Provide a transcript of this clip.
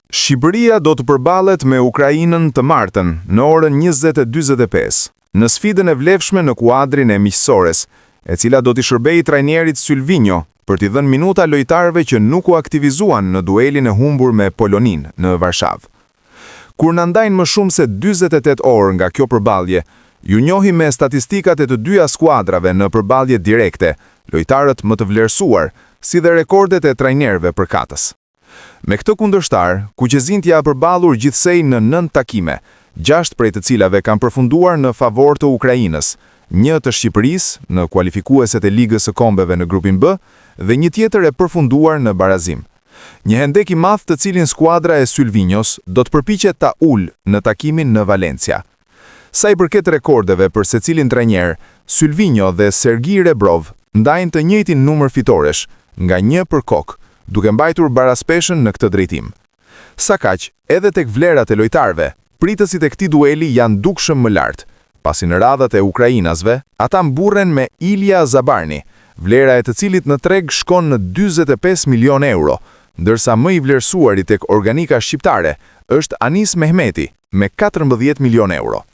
Shqipëria do të përballet me Ukrainën të martën në orën 20:45 në sfidën e vlefshme në kuadrin e miqësores, e cila do t'i shërbejë trajnerit Sylvinho për t'i dhënë minuta lojtarëve që nuk u aktivizuan në duelin e humbur me Poloninë në Varshavë. Kur na ndajnë më shumë se 48 orë nga kjo përballje, ju njohim me statistikat e të dyja skuadrave në përballje direkte, lojtarët më të vlerësuar, si dhe rekordet e trajnerëve përkatës. Me këtë kundërshtar, Kuqezintja përballur gjithsej në 9 takime, 6 prej të cilave kanë përfunduar në favor të Ukrainës, 1 të Shqipërisë në kualifikueset e Ligës së Kombeve në grupin B dhe 1 tjetër e përfunduar në barazim. Një hendek i madh të cilin skuadra e Sylvinhos do të përpiqet ta ulë në takimin në Valencia. Sa i përket rekordeve për secilin trajner, Sylvinho dhe Sergij Rebrov ndajnë të njëjtin numër fitoresh, nga 1 për kokë, duke mbajtur baraspeshën në këtë drejtim. Sa kaq, edhe tek vlerat e lojtarëve, pritësit e këtij dueli janë dukshëm më lart, pasi në radhat e ukrainasve, ata mburren me Ilja Zabarni, vlera e të cilit në treg shkon në 45 milion euro, ndërsa më i vlerësuari tek organika shqiptare është Anis Mehmeti me 14 milion euro.